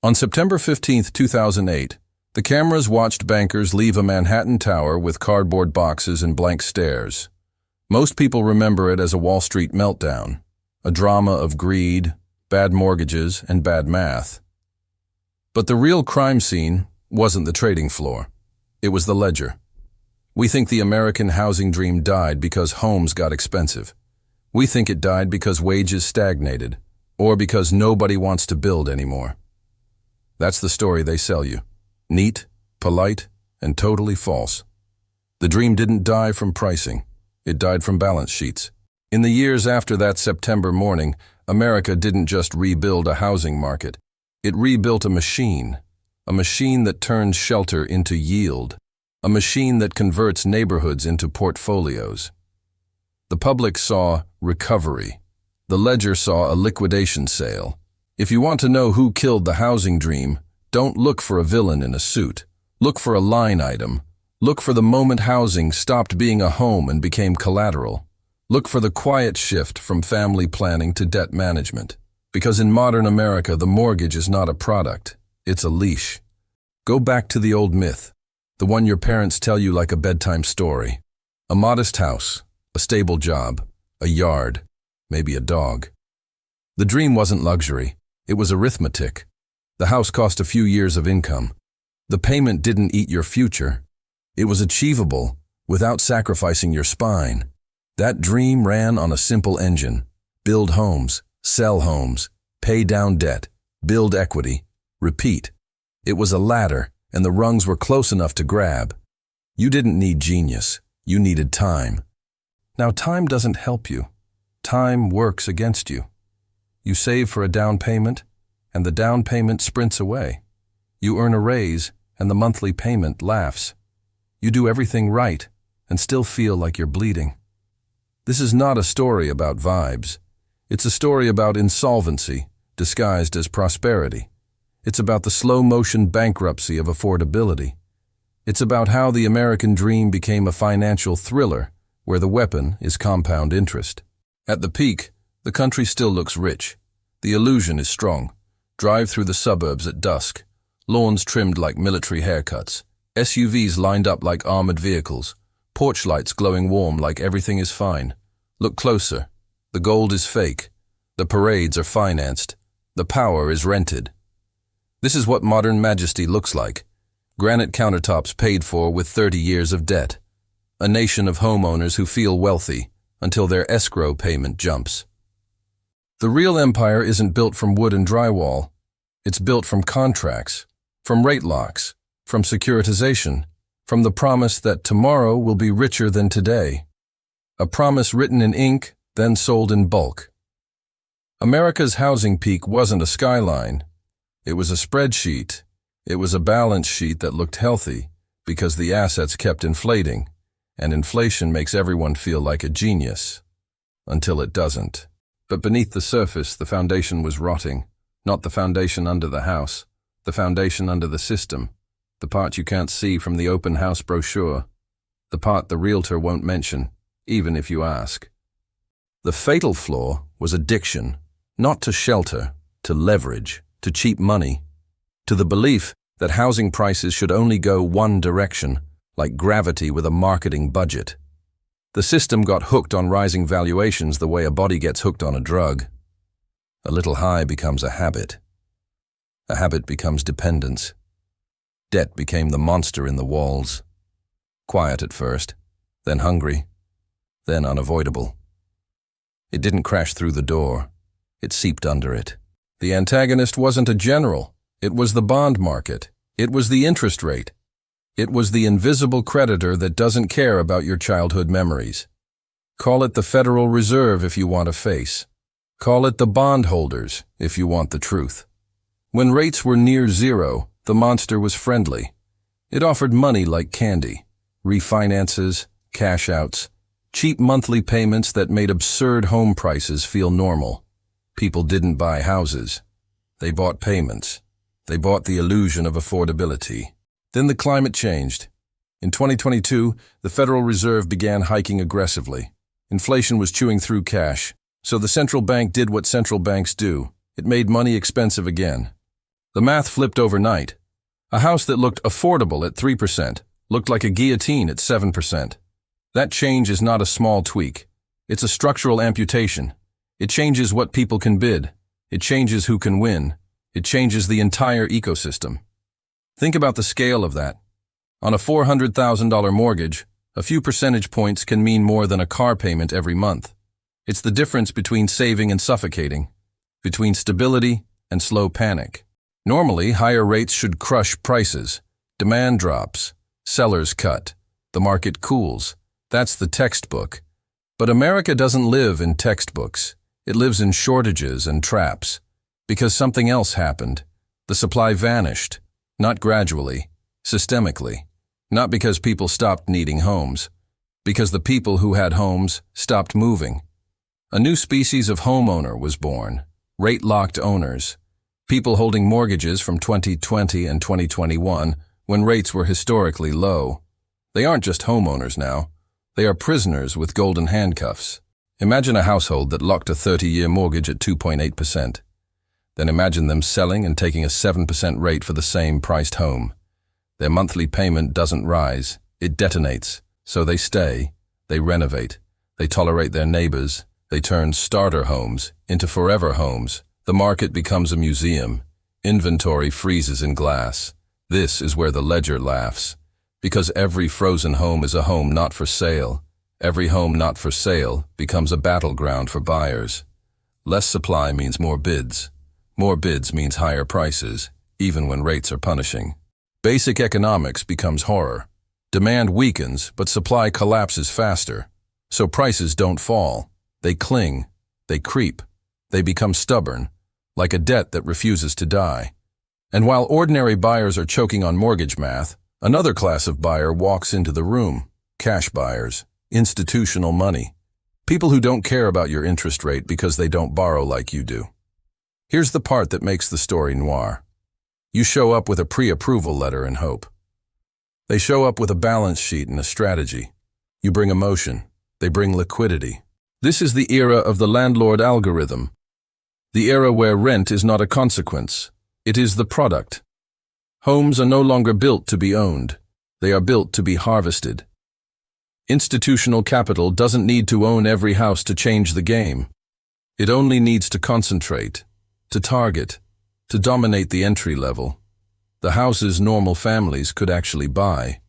On September 15, 2008, the cameras watched bankers leave a Manhattan tower with cardboard boxes and blank stares. Most people remember it as a Wall Street meltdown, a drama of greed, bad mortgages, and bad math. But the real crime scene wasn't the trading floor. It was the ledger. We think the American housing dream died because homes got expensive. We think it died because wages stagnated, or because nobody wants to build anymore. That's the story they sell you. Neat, polite, and totally false. The dream didn't die from pricing. It died from balance sheets. In the years after that September morning, America didn't just rebuild a housing market. It rebuilt a machine that turns shelter into yield, a machine that converts neighborhoods into portfolios. The public saw recovery. The ledger saw a liquidation sale. If you want to know who killed the housing dream, don't look for a villain in a suit. Look for a line item. Look for the moment housing stopped being a home and became collateral. Look for the quiet shift from family planning to debt management. Because in modern America, the mortgage is not a product, it's a leash. Go back to the old myth, the one your parents tell you like a bedtime story. A modest house, a stable job, a yard, maybe a dog. The dream wasn't luxury. It was arithmetic. The house cost a few years of income. The payment didn't eat your future. It was achievable without sacrificing your spine. That dream ran on a simple engine. Build homes, sell homes, pay down debt, build equity, repeat. It was a ladder, and the rungs were close enough to grab. You didn't need genius. You needed time. Now, time doesn't help you. Time works against you. You save for a down payment, and the down payment sprints away. You earn a raise, and the monthly payment laughs. You do everything right, and still feel like you're bleeding. This is not a story about vibes. It's a story about insolvency, disguised as prosperity. It's about the slow-motion bankruptcy of affordability. It's about how the American dream became a financial thriller, where the weapon is compound interest. At the peak, the country still looks rich. The illusion is strong. Drive through the suburbs at dusk. Lawns trimmed like military haircuts. SUVs lined up like armored vehicles. Porch lights glowing warm like everything is fine. Look closer. The gold is fake. The parades are financed. The power is rented. This is what modern majesty looks like. Granite countertops paid for with 30 years of debt. A nation of homeowners who feel wealthy until their escrow payment jumps. The real empire isn't built from wood and drywall. It's built from contracts, from rate locks, from securitization, from the promise that tomorrow will be richer than today. A promise written in ink, then sold in bulk. America's housing peak wasn't a skyline. It was a spreadsheet. It was a balance sheet that looked healthy because the assets kept inflating, and inflation makes everyone feel like a genius. Until it doesn't. But beneath the surface, the foundation was rotting. Not the foundation under the house, the foundation under the system, the part you can't see from the open house brochure, the part the realtor won't mention, even if you ask. The fatal flaw was addiction, not to shelter, to leverage, to cheap money, to the belief that housing prices should only go one direction, like gravity with a marketing budget. The system got hooked on rising valuations the way a body gets hooked on a drug. A little high becomes a habit. A habit becomes dependence. Debt became the monster in the walls. Quiet at first, then hungry, then unavoidable. It didn't crash through the door. It seeped under it. The antagonist wasn't a general. It was the bond market. It was the interest rate. It was the invisible creditor that doesn't care about your childhood memories. Call it the Federal Reserve if you want a face. Call it the bondholders if you want the truth. When rates were near zero, the monster was friendly. It offered money like candy, refinances, cash outs, cheap monthly payments that made absurd home prices feel normal. People didn't buy houses. They bought payments. They bought the illusion of affordability. Then the climate changed. In 2022, the Federal Reserve began hiking aggressively. Inflation was chewing through cash, so the central bank did what central banks do. It made money expensive again. The math flipped overnight. A house that looked affordable at 3% looked like a guillotine at 7%. That change is not a small tweak. It's a structural amputation. It changes what people can bid. It changes who can win. It changes the entire ecosystem. Think about the scale of that. On a $400,000 mortgage, a few percentage points can mean more than a car payment every month. It's the difference between saving and suffocating, between stability and slow panic. Normally, higher rates should crush prices. Demand drops. Sellers cut. The market cools. That's the textbook. But America doesn't live in textbooks. It lives in shortages and traps. Because something else happened. The supply vanished. Not gradually, systemically. Not because people stopped needing homes. Because the people who had homes stopped moving. A new species of homeowner was born. Rate-locked owners. People holding mortgages from 2020 and 2021 when rates were historically low. They aren't just homeowners now. They are prisoners with golden handcuffs. Imagine a household that locked a 30-year mortgage at 2.8%. Then imagine them selling and taking a 7% rate for the same priced home. Their monthly payment doesn't rise, it detonates. So they stay, they renovate, they tolerate their neighbors, they turn starter homes into forever homes. The market becomes a museum. Inventory freezes in glass. This is where the ledger laughs. Because every frozen home is a home not for sale. Every home not for sale becomes a battleground for buyers. Less supply means more bids. More bids means higher prices, even when rates are punishing. Basic economics becomes horror. Demand weakens, but supply collapses faster. So prices don't fall. They cling. They creep. They become stubborn, like a debt that refuses to die. And while ordinary buyers are choking on mortgage math, another class of buyer walks into the room. Cash buyers. Institutional money. People who don't care about your interest rate because they don't borrow like you do. Here's the part that makes the story noir. You show up with a pre-approval letter and hope. They show up with a balance sheet and a strategy. You bring emotion. They bring liquidity. This is the era of the landlord algorithm. The era where rent is not a consequence. It is the product. Homes are no longer built to be owned. They are built to be harvested. Institutional capital doesn't need to own every house to change the game. It only needs to concentrate, to target, to dominate the entry level. The houses normal families could actually buy.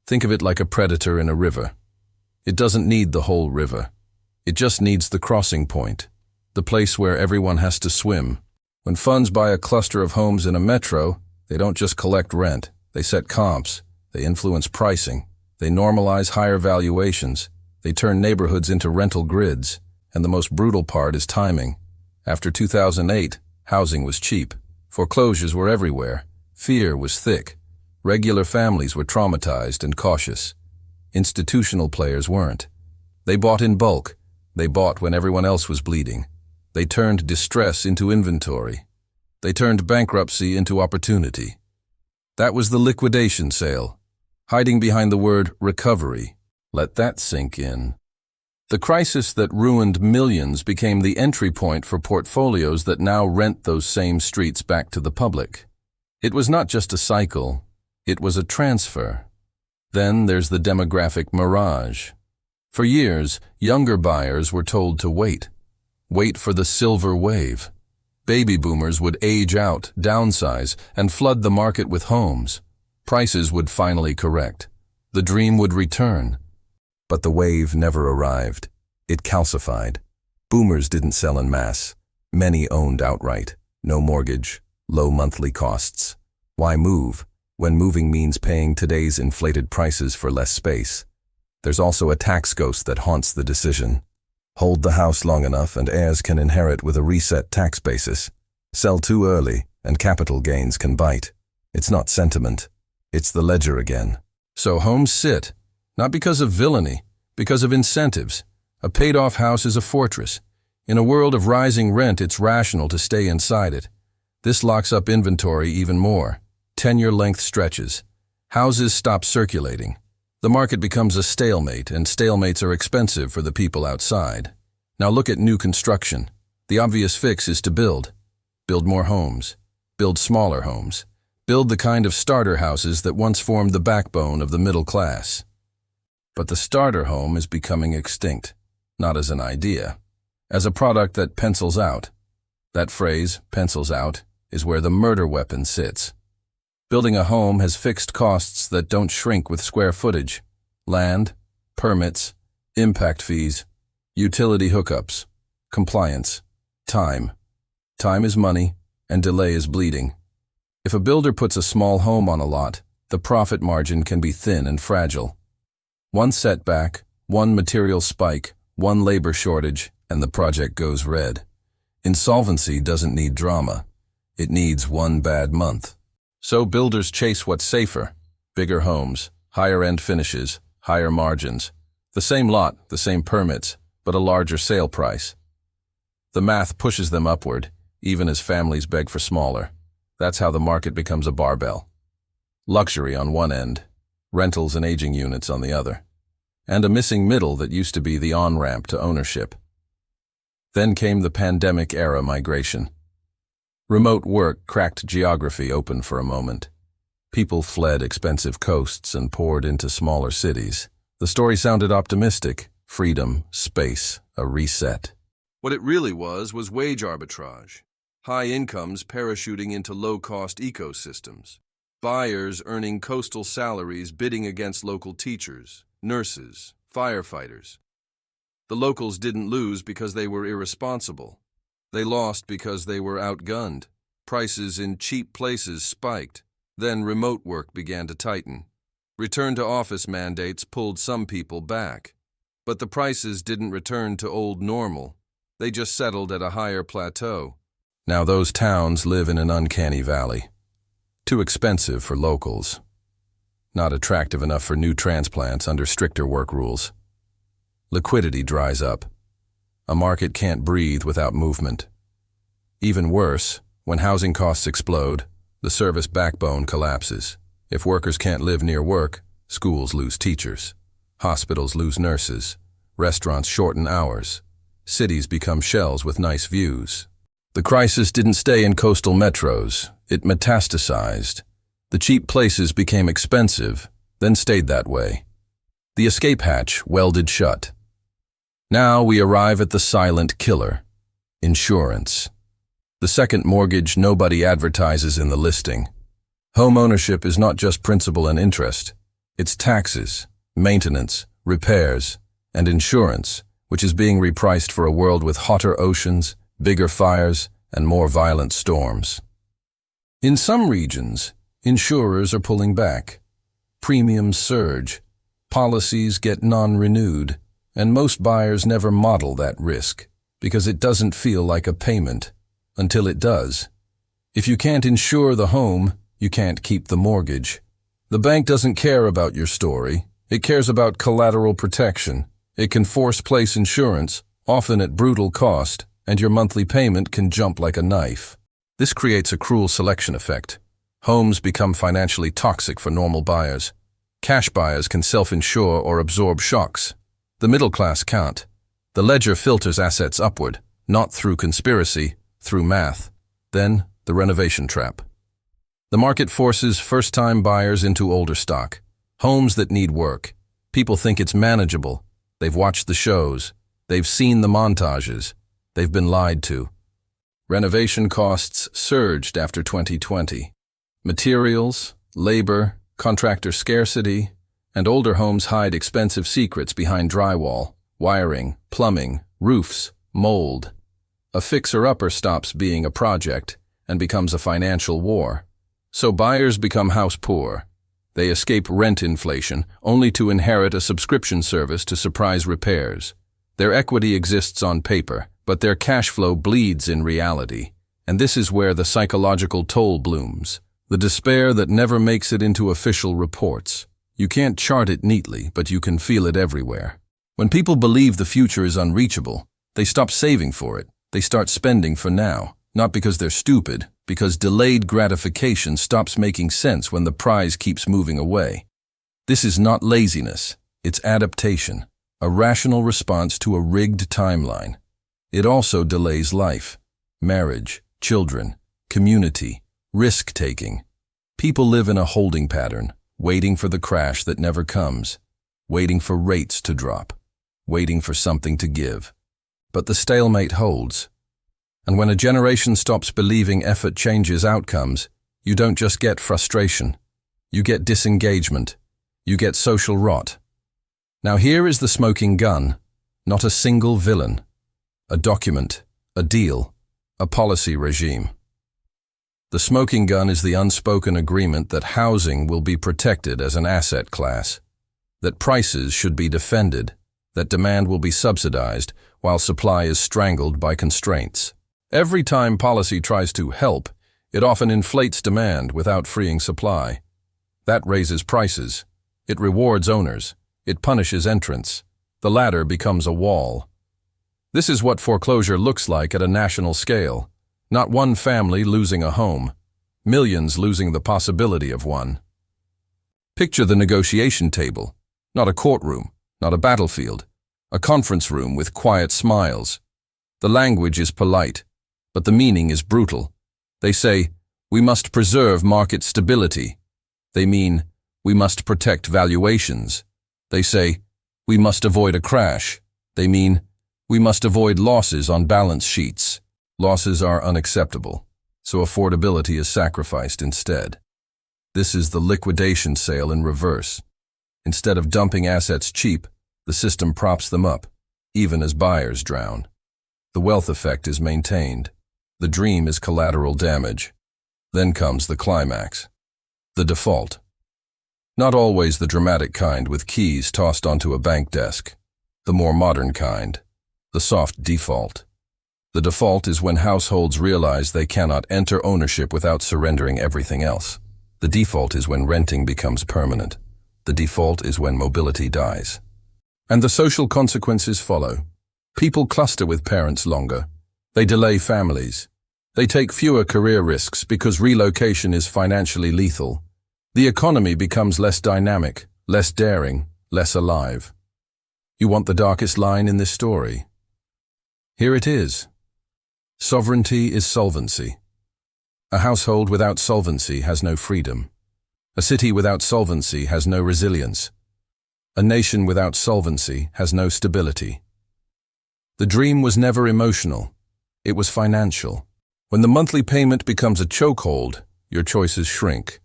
Think of it like a predator in a river. It doesn't need the whole river. It just needs the crossing point, the place where everyone has to swim. When funds buy a cluster of homes in a metro, they don't just collect rent. They set comps. They influence pricing. They normalize higher valuations. They turn neighborhoods into rental grids. And the most brutal part is timing. After 2008, housing was cheap. Foreclosures were everywhere. Fear was thick. Regular families were traumatized and cautious. Institutional players weren't. They bought in bulk. They bought when everyone else was bleeding. They turned distress into inventory. They turned bankruptcy into opportunity. That was the liquidation sale, hiding behind the word recovery. Let that sink in. The crisis that ruined millions became the entry point for portfolios that now rent those same streets back to the public. It was not just a cycle, it was a transfer. Then there's the demographic mirage. For years, younger buyers were told to wait. Wait for the silver wave. Baby boomers would age out, downsize, and flood the market with homes. Prices would finally correct. The dream would return. But the wave never arrived. It calcified. Boomers didn't sell en masse. Many owned outright. No mortgage. Low monthly costs. Why move, when moving means paying today's inflated prices for less space? There's also a tax ghost that haunts the decision. Hold the house long enough and heirs can inherit with a reset tax basis. Sell too early and capital gains can bite. It's not sentiment. It's the ledger again. So homes sit, not because of villainy, because of incentives. A paid-off house is a fortress. In a world of rising rent, it's rational to stay inside it. This locks up inventory even more. Tenure-length stretches. Houses stop circulating. The market becomes a stalemate, and stalemates are expensive for the people outside. Now look at new construction. The obvious fix is to build. Build more homes. Build smaller homes. Build the kind of starter houses that once formed the backbone of the middle class. But the starter home is becoming extinct, not as an idea, as a product that pencils out. That phrase, pencils out, is where the murder weapon sits. Building a home has fixed costs that don't shrink with square footage: land, permits, impact fees, utility hookups, compliance, time. Time is money, and delay is bleeding. If a builder puts a small home on a lot, the profit margin can be thin and fragile. One setback, one material spike, one labor shortage, and the project goes red. Insolvency doesn't need drama. It needs one bad month. So builders chase what's safer: bigger homes, higher-end finishes, higher margins. The same lot, the same permits, but a larger sale price. The math pushes them upward, even as families beg for smaller. That's how the market becomes a barbell. Luxury on one end, rentals and aging units on the other, and a missing middle that used to be the on-ramp to ownership. Then came the pandemic-era migration. Remote work cracked geography open for a moment. People fled expensive coasts and poured into smaller cities. The story sounded optimistic: freedom, space, a reset. What it really was wage arbitrage. High incomes parachuting into low-cost ecosystems. Buyers earning coastal salaries bidding against local teachers, nurses, firefighters. The locals didn't lose because they were irresponsible. They lost because they were outgunned. Prices in cheap places spiked. Then remote work began to tighten. Return-to-office mandates pulled some people back. But the prices didn't return to old normal. They just settled at a higher plateau. Now those towns live in an uncanny valley. Too expensive for locals. Not attractive enough for new transplants under stricter work rules. Liquidity dries up. A market can't breathe without movement. Even worse, when housing costs explode, the service backbone collapses. If workers can't live near work, schools lose teachers. Hospitals lose nurses. Restaurants shorten hours. Cities become shells with nice views. The crisis didn't stay in coastal metros. It metastasized. The cheap places became expensive, then stayed that way. The escape hatch welded shut. Now we arrive at the silent killer: insurance. The second mortgage nobody advertises in the listing. Homeownership is not just principal and interest. It's taxes, maintenance, repairs, and insurance, which is being repriced for a world with hotter oceans, bigger fires, and more violent storms. In some regions, insurers are pulling back. Premiums surge, policies get non-renewed, and most buyers never model that risk because it doesn't feel like a payment until it does. If you can't insure the home, you can't keep the mortgage. The bank doesn't care about your story. It cares about collateral protection. It can force place insurance, often at brutal cost, and your monthly payment can jump like a knife. This creates a cruel selection effect. Homes become financially toxic for normal buyers. Cash buyers can self-insure or absorb shocks. The middle class can't. The ledger filters assets upward, not through conspiracy, through math. Then, the renovation trap. The market forces first-time buyers into older stock. Homes that need work. People think it's manageable. They've watched the shows. They've seen the montages. They've been lied to. Renovation costs surged after 2020. Materials, labor, contractor scarcity, and older homes hide expensive secrets behind drywall, wiring, plumbing, roofs, mold. A fixer-upper stops being a project and becomes a financial war. So buyers become house poor. They escape rent inflation only to inherit a subscription service to surprise repairs. Their equity exists on paper, but their cash flow bleeds in reality. And this is where the psychological toll blooms. The despair that never makes it into official reports. You can't chart it neatly, but you can feel it everywhere. When people believe the future is unreachable, they stop saving for it. They start spending for now, not because they're stupid, because delayed gratification stops making sense when the prize keeps moving away. This is not laziness, it's adaptation, a rational response to a rigged timeline. It also delays life, marriage, children, community, Risk-taking. People live in a holding pattern, waiting for the crash that never comes, waiting for rates to drop, waiting for something to give. But the stalemate holds. And when a generation stops believing effort changes outcomes, you don't just get frustration. You get disengagement. You get social rot. Now here is the smoking gun, not a single villain. A document, a deal, a policy regime. The smoking gun is the unspoken agreement that housing will be protected as an asset class, that prices should be defended, that demand will be subsidized while supply is strangled by constraints. Every time policy tries to help, it often inflates demand without freeing supply. That raises prices. It rewards owners. It punishes entrants. The latter becomes a wall. This is what foreclosure looks like at a national scale. Not one family losing a home, millions losing the possibility of one. Picture the negotiation table, not a courtroom, not a battlefield, a conference room with quiet smiles. The language is polite, but the meaning is brutal. They say, we must preserve market stability. They mean, we must protect valuations. They say, we must avoid a crash. They mean, we must avoid losses on balance sheets. Losses are unacceptable, so affordability is sacrificed instead. This is the liquidation sale in reverse. Instead of dumping assets cheap, the system props them up, even as buyers drown. The wealth effect is maintained. The dream is collateral damage. Then comes the climax. The default. Not always the dramatic kind with keys tossed onto a bank desk. The more modern kind. The soft default. The default is when households realize they cannot enter ownership without surrendering everything else. The default is when renting becomes permanent. The default is when mobility dies. And the social consequences follow. People cluster with parents longer. They delay families. They take fewer career risks because relocation is financially lethal. The economy becomes less dynamic, less daring, less alive. You want the darkest line in this story? Here it is. Sovereignty is solvency. A household without solvency has no freedom. A city without solvency has no resilience. A nation without solvency has no stability. The dream was never emotional. It was financial. When the monthly payment becomes a chokehold, your choices shrink.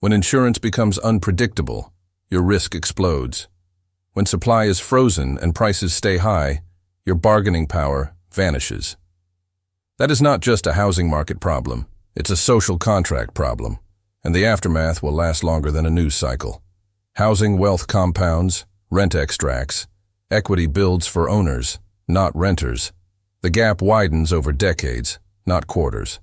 When insurance becomes unpredictable, your risk explodes. When supply is frozen and prices stay high, your bargaining power vanishes. That is not just a housing market problem, it's a social contract problem, and the aftermath will last longer than a news cycle. Housing wealth compounds, rent extracts, equity builds for owners, not renters. The gap widens over decades, not quarters.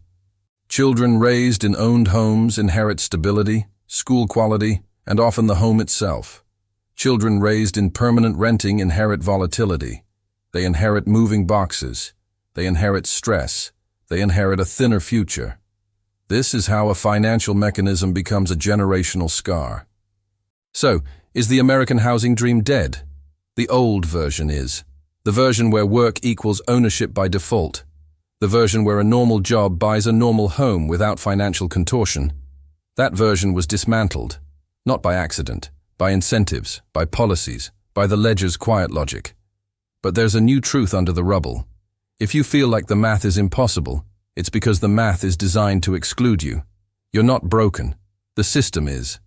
Children raised in owned homes inherit stability, school quality, and often the home itself. Children raised in permanent renting inherit volatility. They inherit moving boxes. They inherit stress. They inherit a thinner future. This is how a financial mechanism becomes a generational scar. So, is the American housing dream dead? The old version is. The version where work equals ownership by default. The version where a normal job buys a normal home without financial contortion. That version was dismantled, not by accident, by incentives, by policies, by the ledger's quiet logic. But there's a new truth under the rubble. If you feel like the math is impossible, it's because the math is designed to exclude you. You're not broken. The system is.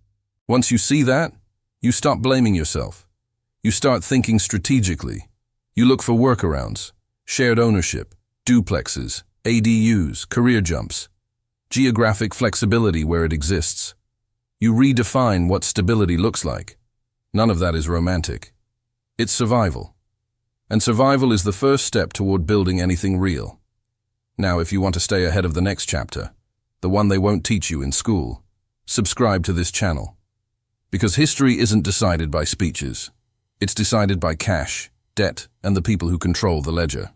Once you see that, you stop blaming yourself. You start thinking strategically. You look for workarounds, shared ownership, duplexes, ADUs, career jumps, geographic flexibility where it exists. You redefine what stability looks like. None of that is romantic. It's survival. And survival is the first step toward building anything real. Now, if you want to stay ahead of the next chapter, the one they won't teach you in school, subscribe to this channel. Because history isn't decided by speeches. It's decided by cash, debt, and the people who control the ledger.